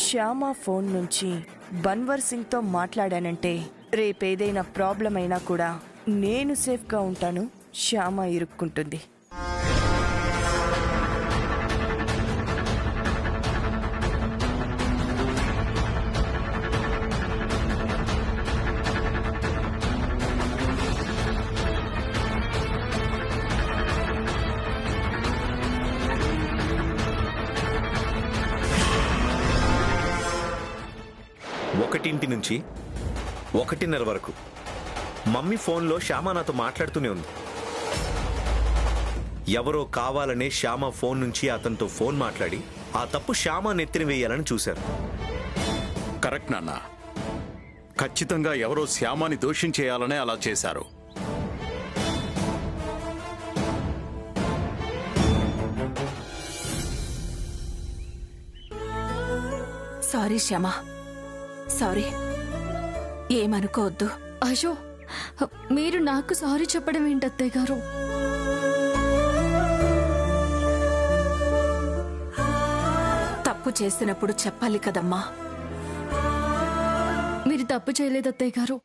Shyama phone నుంచి Bhanwar సింగ్తో మాట్లాడానంటే రేపేదైనా problem అయినా కూడా నేను సేఫ్గా ఉంటాను, శ్యామ ఇరుక్కుంటుంది. ఒకటింటి నుంచి 1:30 వరకు మమ్మీ ఫోన్లో శ్యామ నాతో మాట్లాడుతూనే ఉంది. ఎవరో కావాలనే శ్యామ ఫోన్ నుంచి అతనితో ఫోన్ మాట్లాడి ఆ తప్పు శ్యామ నెత్తిన వేయాలని చూశారు. కరెక్ట్ నాన్న, ఖచ్చితంగా ఎవరో శ్యామని దోషించేయాలనే అలా చేశారు. సారీ శ్యామ, సారీ, ఏమనుకోవద్దు. అయ్యో, మీరు నాకు సారీ చెప్పడం ఏంటి అత్తయ్య గారు? తప్పు చేసినప్పుడు చెప్పాలి కదమ్మా. మీరు తప్పు చేయలేదు అత్తయ్య గారు.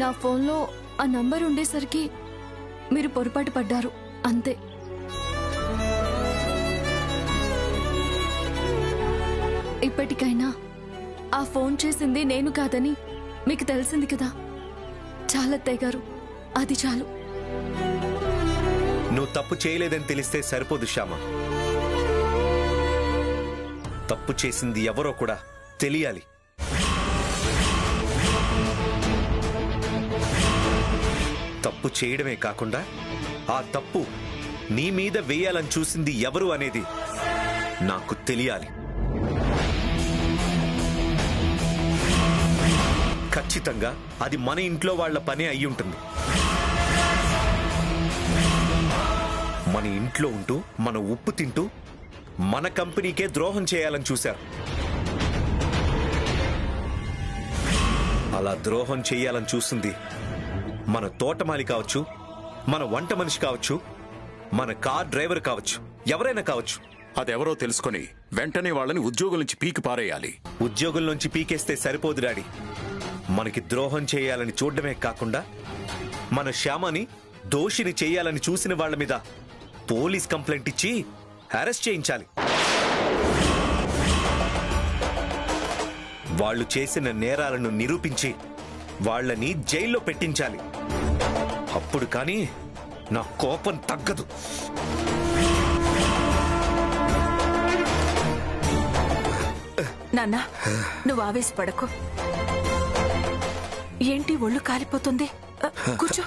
నా ఫోన్లో ఆ నంబర్ ఉండేసరికి మీరు పొరపాటు పడ్డారు, అంతే. ఇప్పటికైనా ఆ ఫోన్ చేసింది నేను కాదని మీకు తెలిసింది కదా, చాలా అత్తయ్య గారు, అది చాలు. నువ్వు తప్పు చేయలేదని తెలిస్తే సరిపోదు శ్యామ, తప్పు చేసింది ఎవరో కూడా తెలియాలి. తప్పు చేయడమే కాకుండా ఆ తప్పు నీ మీద వేయాలని చూసింది ఎవరు అనేది నాకు తెలియాలి. ఖచ్చితంగా అది మన ఇంట్లో వాళ్ల పనే అయి ఉంటుంది. మన ఇంట్లో ఉంటూ మన ఉప్పు తింటూ మన కంపెనీకే ద్రోహం చేయాలని చూశారు. అలా ద్రోహం చేయాలని చూసింది మన తోటమాలి కావచ్చు, మన వంట మనిషి కావచ్చు, మన కార్ డ్రైవర్ కావచ్చు, ఎవరైనా కావచ్చు. అదెవరో తెలుసుకొని వెంటనే వాళ్ళని ఉద్యోగుల నుంచి పీకి పారేయాలి. ఉద్యోగుల నుంచి పీకేస్తే సరిపోదు డాడీ. మనకి ద్రోహం చేయాలని చూడడమే కాకుండా మన శ్యామని దోషిని చేయాలని చూసిన వాళ్ల మీద పోలీస్ కంప్లైంట్ ఇచ్చి అరెస్ట్ చేయించాలి. వాళ్ళు చేసిన నేరాలను నిరూపించి వాళ్ళని జైల్లో పెట్టించాలి. అప్పుడు కానీ నా కోపం తగ్గదు. నాన్న, నువ్వు ఆవేశపడకు. ఏంటి ఒళ్ళు కాలిపోతుంది? కూర్చో.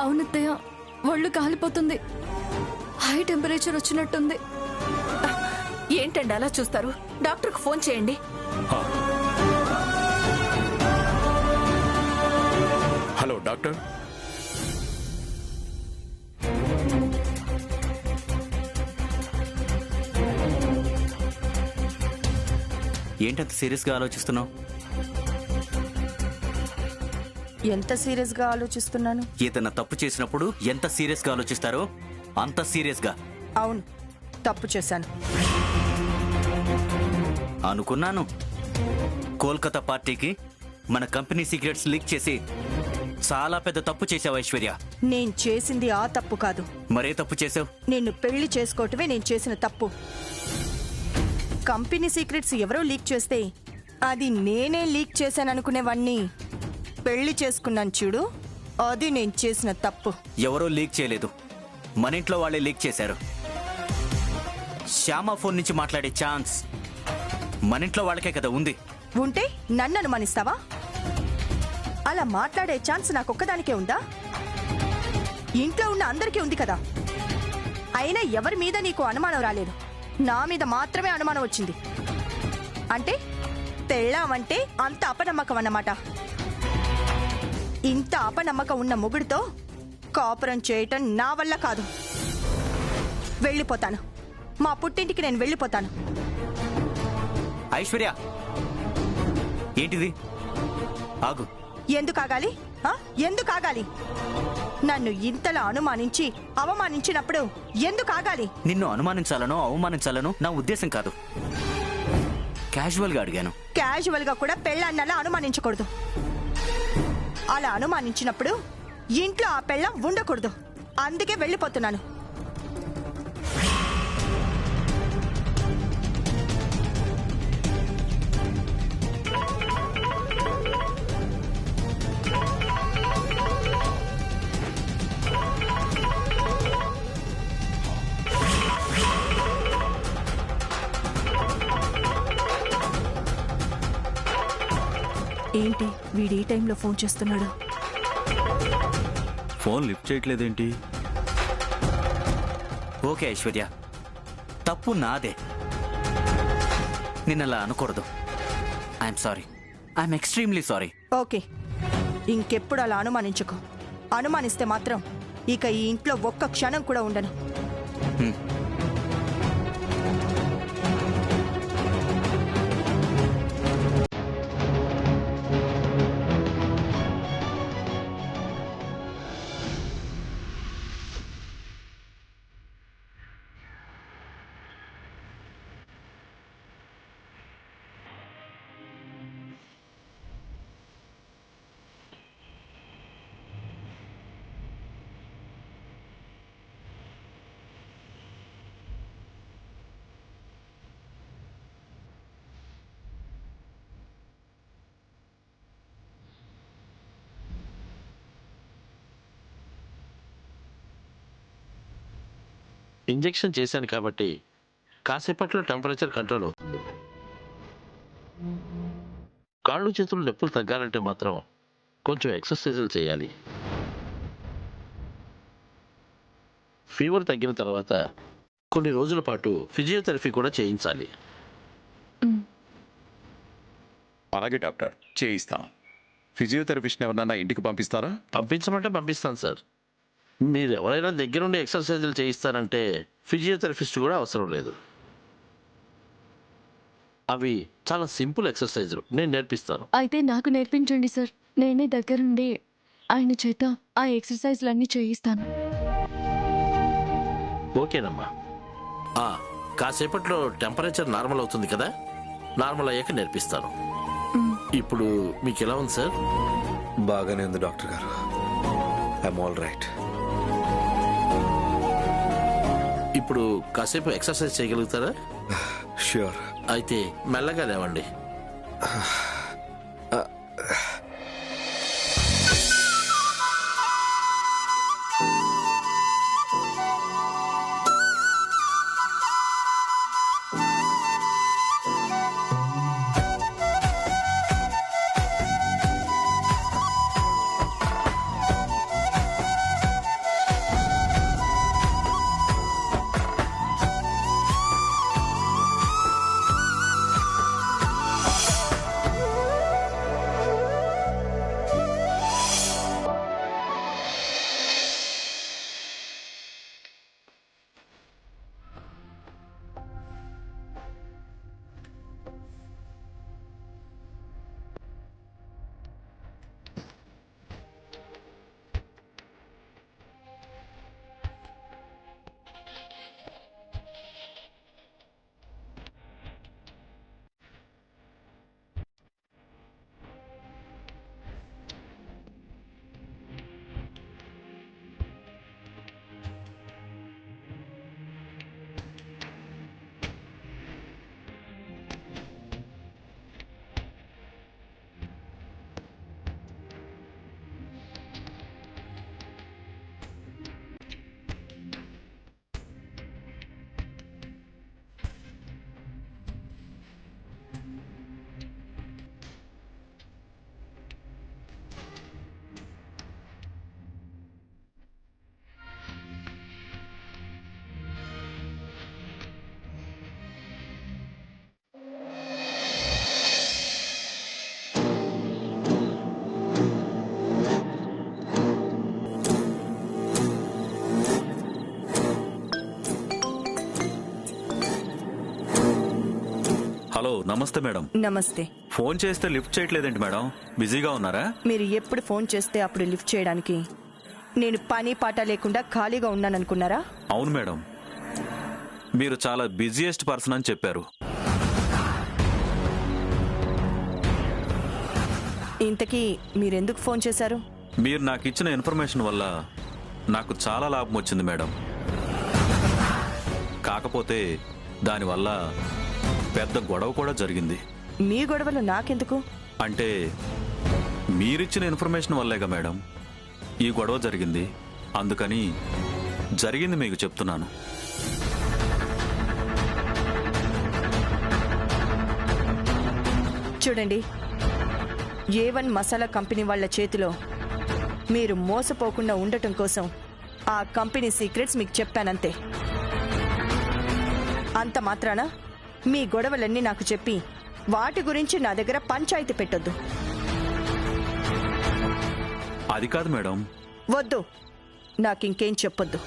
అవునత్తయ్య, ఒళ్ళు కాలిపోతుంది, హై టెంపరేచర్ వచ్చినట్టుంది. ఏంటండి అలా చూస్తారు? డాక్టర్కు ఫోన్ చేయండి. Hello doctor. ఏంటంత సీరియస్గా ఆలోచిస్తున్నావు? ఎంత సీరియస్గా ఆలోచిస్తున్నాను? ఏదన్నా తప్పు చేసినప్పుడు ఎంత సీరియస్గా ఆలోచిస్తారో అంత సీరియస్గా. అవును, తప్పు చేశాను. అనుకున్నాను. కోల్కతా పార్టీకి మన కంపెనీ సీక్రెట్స్ లీక్ చేసి చాలా పెద్ద తప్పు చేసావు ఐశ్వర్య. నేను చేసింది ఆ తప్పు కాదు. మరే తప్పు చేసావు? నిన్ను పెళ్లి చేసుకోవటమే నేను చేసిన తప్పు. కంపెనీ సీక్రెట్స్ ఎవరో లీక్ చేస్తే అది నేనే లీక్ చేశాననుకునేవాణ్ణి పెళ్లి చేసుకున్నాను చూడు, అది నేను చేసిన తప్పు. ఎవరో లీక్ చేయలేదు, మన ఇంట్లో వాళ్ళే లీక్ చేశారు. శ్యామ ఫోన్ నుంచి మాట్లాడే ఛాన్స్ మన ఇంట్లో వాళ్ళకే కదా ఉంది. ఉంటే నన్ను అనుమానిస్తావా? అలా మాట్లాడే ఛాన్స్ నాకొక్కదానికే ఉందా? ఇంట్లో ఉన్న అందరికీ ఉంది కదా. అయినా ఎవరి మీద నీకు అనుమానం రాలేదు, నా మీద మాత్రమే అనుమానం వచ్చింది. అంటే పెళ్ళామంటే అంత అపనమ్మకం అన్నమాట. ఇంత అపనమ్మకం ఉన్న మొగుడితో కాపురం చేయటం నా వల్ల కాదు. వెళ్ళిపోతాను, మా పుట్టింటికి నేను వెళ్ళిపోతాను. ఐశ్వర్య, ఏంటిది? ఆగు. ఎందుకు ఆగాలి? ఆ? ఎందుకు ఆగాలి? నన్ను ఇంతలా అనుమానించి అవమానించినప్పుడు ఎందుకు ఆగాలి? నిన్ను అనుమానించాలనో అవమానించాలనో నా ఉద్దేశం కాదు. క్యాజువల్గా అడిగాను. క్యాజువల్ గా కూడా పెళ్ళాన్నలా అనుమానించకూడదు. అలా అనుమానించినప్పుడు ఇంట్లో ఆ పెళ్ళం ఉండకూడదు. అందుకే వెళ్ళిపోతున్నాను. ఏంటి వీడి ఈ టైంలో ఫోన్ చేస్తున్నాడు? ఫోన్ లిఫ్ట్ చేయట్లేదేంటి? ఓకే ఐశ్వర్య, తప్పు నాదే. నిన్నలా అనకూడదు. I'm sorry. I'm extremely sorry. Okay, ఇంకెప్పుడు అలా అనుమానించుకో. అనుమానిస్తే మాత్రం ఇక ఈ ఇంట్లో ఒక్క క్షణం కూడా ఉండను. ఇంజెక్షన్ చేశాను కాబట్టి కాసేపట్లో టెంపరేచర్ కంట్రోల్ అవుతుంది. కాళ్ళు చేతులు నొప్పులు తగ్గాలంటే మాత్రం కొంచెం ఎక్సర్సైజులు చేయాలి. ఫీవర్ తగ్గిన తర్వాత కొన్ని రోజుల పాటు ఫిజియోథెరపీ కూడా చేయించాలి. అలాగే డాక్టర్, చేయిస్తాం. ఫిజియోథెరపిస్ట్ ఎవరన్నా ఇంటికి పంపిస్తారా? పంపించమంటే పంపిస్తాను సార్. మీరు ఎవరైనా దగ్గరుండి ఎక్సర్సైజులు చేయిస్తారంటే ఫిజియోథెరపిస్ట్ కూడా అవసరం లేదు. అవి చాలా సింపుల్ ఎక్సర్సైజులు, నేను నేర్పిస్తాను. అయితే నాకు నేర్పించండి సార్. నేనే దగ్గరుండి ఆయన చేత ఆ ఎక్సర్సైజ్లన్నీ చేయిస్తాను. ఓకేనమ్మా. కాసేపట్లో టెంపరేచర్ నార్మల్ అవుతుంది కదా, నార్మల్ అయ్యాక నేర్పిస్తాను. ఇప్పుడు మీకు ఎలా ఉంది సార్? బాగానే ఉంది డాక్టర్ గారు. I'm all right. ఇప్పుడు కాసేపు ఎక్సర్సైజ్ చేయగలుగుతారా? ష్యూర్. అయితే మెల్లగా లేవండి. హలో, నమస్తే మేడం. నమస్తే. ఫోన్ చేస్తే లిఫ్ట్ చేయట్లేదండి మేడం, బిజీగా ఉన్నారా? మీరు ఎప్పుడు ఫోన్ చేస్తే అప్పుడు లిఫ్ట్ చేయడానికి నేను పని పాట లేకుండా ఖాళీగా ఉన్నాననుకున్నారా? అవును మేడం, మీరు చాలా బిజీయెస్ట్ పర్సన్ అని చెప్పారు. ఇంతకీ మీరెందుకు ఫోన్ చేశారు? మీరు నాకు ఇచ్చిన ఇన్ఫర్మేషన్ వల్ల నాకు చాలా లాభం వచ్చింది మేడం. కాకపోతే దానివల్ల పెద్ద గొడవ కూడా జరిగింది. మీ గొడవలు నాకెందుకు? అంటే మీరిచ్చిన ఇన్ఫర్మేషన్ వల్లేగా మేడం ఈ గొడవ జరిగింది. అందుకని జరిగింది మీకు చెప్తున్నాను. చూడండి, A1 మసాలా కంపెనీ వాళ్ళ చేతిలో మీరు మోసపోకుండా ఉండటం కోసం ఆ కంపెనీ సీక్రెట్స్ మీకు చెప్పానంతే. అంత మాత్రాన మీ గొడవలన్నీ నాకు చెప్పి వాటి గురించి నా దగ్గర పంచాయతీ పెట్టొద్దు. అది కాదు మేడం. వద్దు, నాకింకేం చెప్పొద్దు.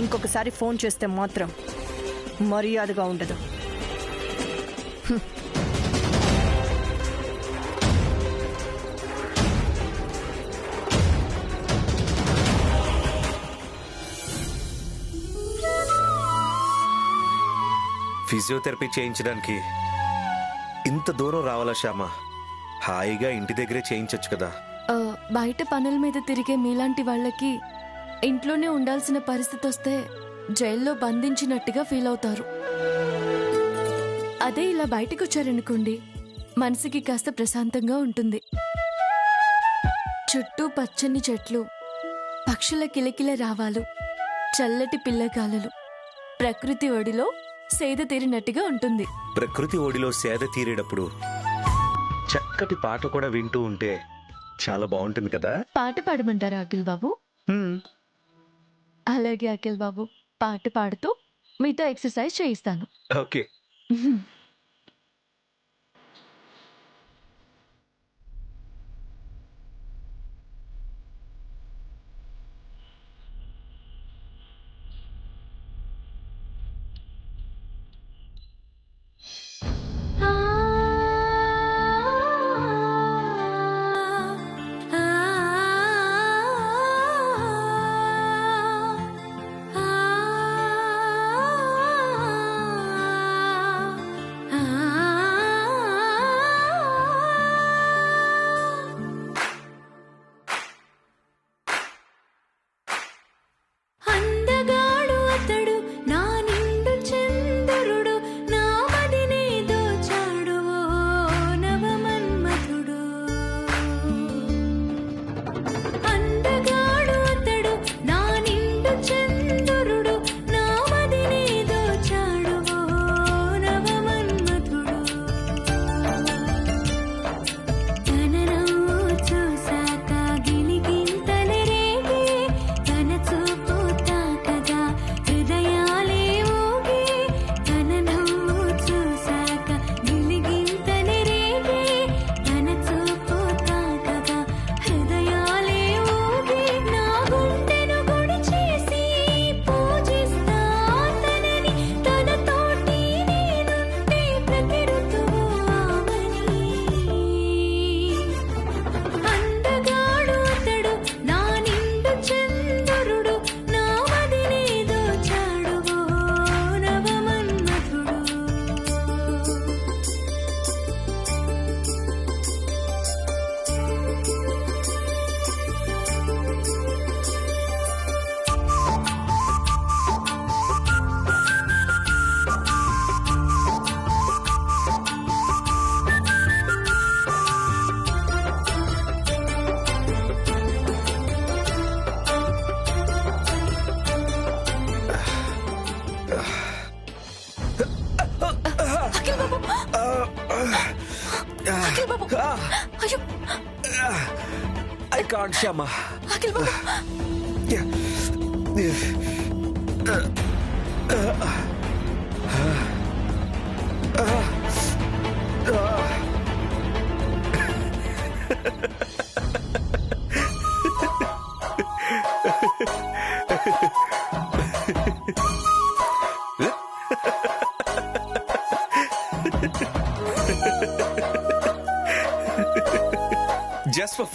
ఇంకొకసారి ఫోన్ చేస్తే మాత్రం మర్యాదగా ఉండదు. ఫిజియోథెరపీ చేయించడానికి ఇంత దూరం రావాలా శ్యామ? హాయిగా ఇంటి దగ్గరే చేయించొచ్చు కదా. బయట పనుల మీద తిరిగే మీలాంటి వాళ్ళకి ఇంట్లోనే ఉండాల్సిన పరిస్థితి వస్తే జైల్లో బంధించినట్టుగా ఫీల్ అవుతారు. అదే ఇలా బయటకు వచ్చారనుకోండి, మనసుకి కాస్త ప్రశాంతంగా ఉంటుంది. చుట్టూ పచ్చని చెట్లు, పక్షుల కిలకిల రావాలు, చల్లటి పిల్లగాలులు, ప్రకృతి ఒడిలో సేద తీరినట్టుగా ఉంటుంది. ప్రకృతి ఒడిలో సేద తీరేటప్పుడు చక్కటి పాట కూడా వింటూ ఉంటే చాలా బాగుంటుంది కదా. పాట పాడమంటారా అఖిల్ బాబు? అలాగే అఖిల్ బాబు, పాట పాడుతూ మీతో ఎక్సర్సైజ్ చేయిస్తాను. Okay. I can't, Shama. Akhil Babu,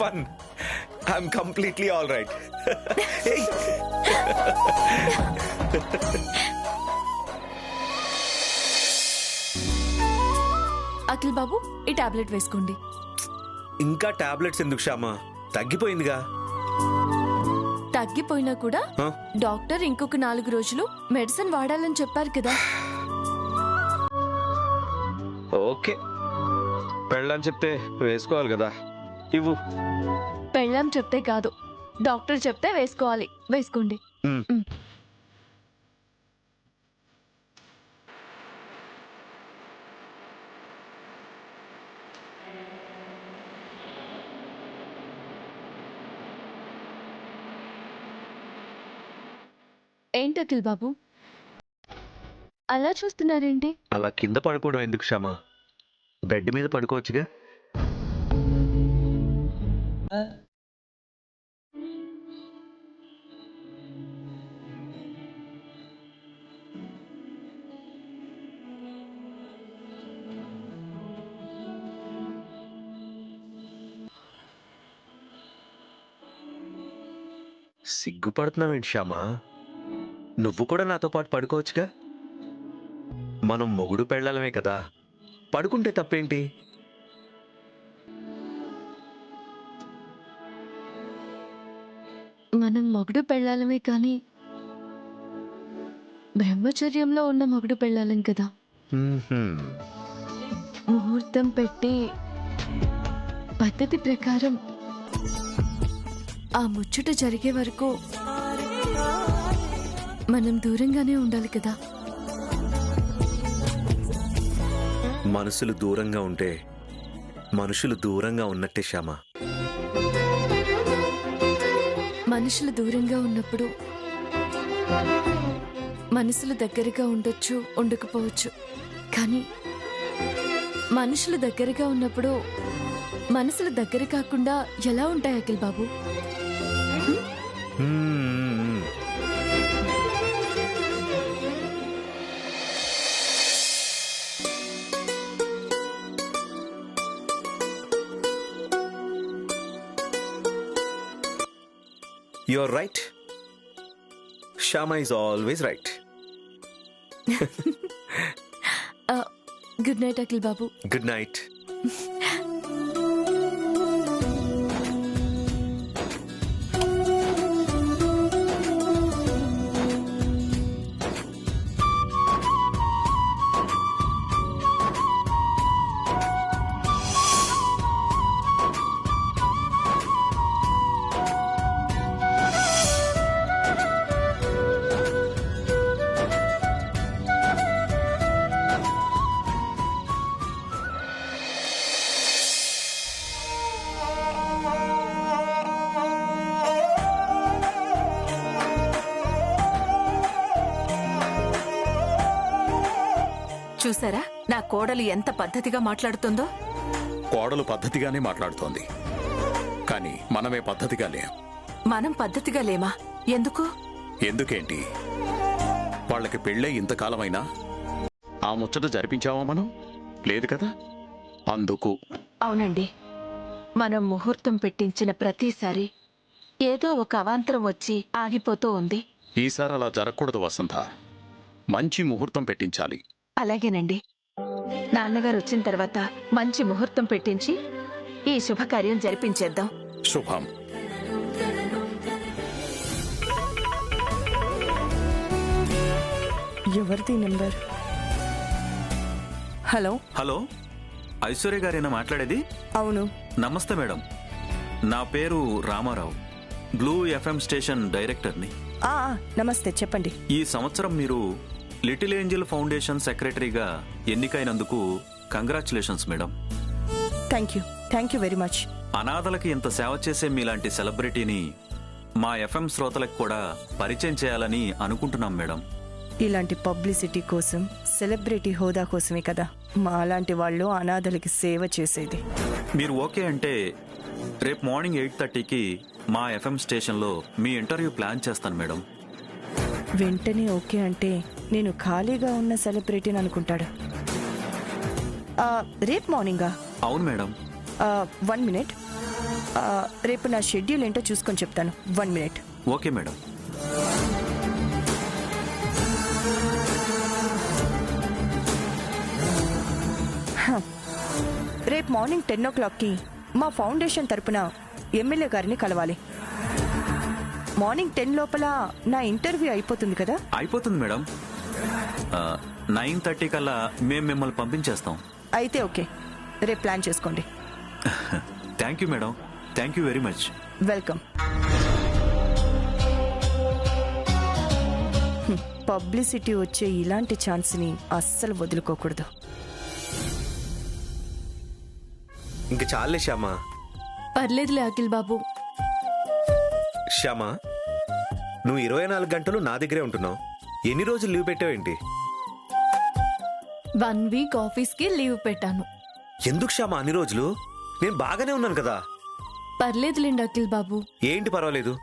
one. I'm completely all right. Akhil Babu ఈ టాబ్లెట్ వేసుకోండి. ఇంకా టాబ్లెట్స్ ఎందుకు శ్యామ? తగ్గిపోయిందిగా. తగ్గిపోయినా కూడా ఆ? డాక్టర్ ఇంకొక 4 రోజులు మెడిసిన్ వాడాలని చెప్పారు కదా. ఓకే, పెళ్ళని చెప్తే వేసుకోవాలి కదా. ఇవ్వు. పెళ్ళాం చెప్తే కాదు, డాక్టర్ చెప్తే వేసుకోవాలి. వేసుకోండి. ఏంటి అఖిల్ బాబు అలా చూస్తున్నారేంటి? అలా కింద పడుకోవడం ఎందుకు శ్యామ? బెడ్ మీద పడుకోవచ్చుగా. సిగ్గుపడుతున్నావేంటి శ్యామ? నువ్వు కూడా నాతో పాటు పడుకోవచ్చుగా. మనం మొగుడు పెళ్ళాలమే కదా, పడుకుంటే తప్పేంటి? మనం మొగుడు పెళ్ళాలమే కానీ బ్రహ్మచర్యంలో ఉన్న మొగుడు పెళ్ళాలం కదా. ముహూర్తం పెట్టి పద్ధతి ప్రకారం ఆ ముచ్చట జరిగే వరకు మనం దూరంగానే ఉండాలి కదా. మనసులు దూరంగా ఉంటే మనుషులు దూరంగా ఉన్నట్టే శ్యామ. మనుషులు దూరంగా ఉన్నప్పుడు మనసులు దగ్గరగా ఉండొచ్చు, ఉండకపోవచ్చు. కానీ మనుషులు దగ్గరగా ఉన్నప్పుడు మనసులు దగ్గర కాకుండా ఎలా ఉంటాయి అఖిల్ బాబు? You're right. Shama is always right. Good night Akhil Babu. Good night. చూసారా నా కోడలు ఎంత పద్ధతిగా మాట్లాడుతుందో? కోడలు పద్ధతిగానే మాట్లాడుతోంది, కానీ మనమే పద్ధతిగా లేం. మనం పద్ధతిగా లేమా? ఎందుకు? ఎందుకేంటి? వాళ్ళకి పెళ్ళై ఇంతకాలమైనా ఆ ముచ్చట జరిపించావా మనం? లేదు కదా. అందుకు అవునండి, మనం ముహూర్తం పెట్టించిన ప్రతిసారి ఏదో ఒక అవాంతరం వచ్చి ఆగిపోతూ ఉంది. ఈసారి అలా జరగకూడదు వసంత. మంచి ముహూర్తం పెట్టించాలి. అలాగేనండి. నాన్నగారు వచ్చిన తర్వాత మంచి ముహూర్తం పెట్టించి ఈ శుభకార్యం జరిపించేద్దాం. శుభం. ఎవరిది నెంబర్? హలో. హలో, ఐశ్వర్య గారేనా మాట్లాడేది? అవును. నమస్తే మేడం, నా పేరు రామారావు, బ్లూ ఎఫ్ఎం స్టేషన్ డైరెక్టర్ని. నమస్తే, చెప్పండి. ఈ సంవత్సరం మీరు లిటిల్ ఏంజల్ ఫౌండేషన్ సెక్రటరీగా ఎన్నికైనందుకు congratulations madam. Thank you very much. అనాథలకి ఇంత సేవ చేసే మీలాంటి సెలబ్రిటీని మా ఎఫ్ఎం శ్రోతలకు కూడా పరిచయం చేయాలని అనుకుంటున్నాం మేడం. ఇలాంటి పబ్లిసిటీ కోసం, సెలబ్రిటీ హోదా కోసమే కదా మా అలాంటి వాళ్ళు అనాథలకి సేవ చేసేది. మీరు ఓకే అంటే రేపు మార్నింగ్ 8:30కి మా ఎఫ్ఎం స్టేషన్లో మీ ఇంటర్వ్యూ ప్లాన్ చేస్తాను మేడం. వెంటనే ఓకే అంటే నేను ఖాళీగా ఉన్న సెలబ్రిటీని అనుకుంటాడు. రేపు మార్నింగా? అవును మేడం. 1 minute. రేపు నా షెడ్యూల్ ఏంటో చూసుకొని చెప్తాను. 1 minute. Okay madam. రేపు మార్నింగ్ 10 o'clockకి మా ఫౌండేషన్ తరపున ఎమ్మెల్యే గారిని కలవాలి. మార్నింగ్ 10 లోపల నా ఇంటర్వ్యూ అయిపోతుంది కదా? అయిపోతుంది మేడం. 9:30 కల్లా మేము మిమ్మల్ని పంపించేస్తాం. అయితే ఓకే, రేపు ప్లాన్ చేసుకోండి. Thank you madam. Thank you very much. Welcome. Publicity వచ్చే ఇలాంటి ఛాన్స్ని అస్సలు వదులుకోకూడదు. ఇంక చాలే శ్యామ. పర్లేదులే అఖిల్ బాబు. శ్యామ, నువ్వు 24 గంటలు నా దగ్గరే ఉంటున్నావు. ఎన్ని రోజులు లీవ్ పెట్టావేంటి? 1 week ఆఫీస్కి లీవ్ పెట్టాను. ఎందుకు శ్యామ అన్ని రోజులు? నేను బాగానే ఉన్నాను కదా. పర్లేదులేండి అఖిల్ బాబు. ఏంటి పర్వాలేదు?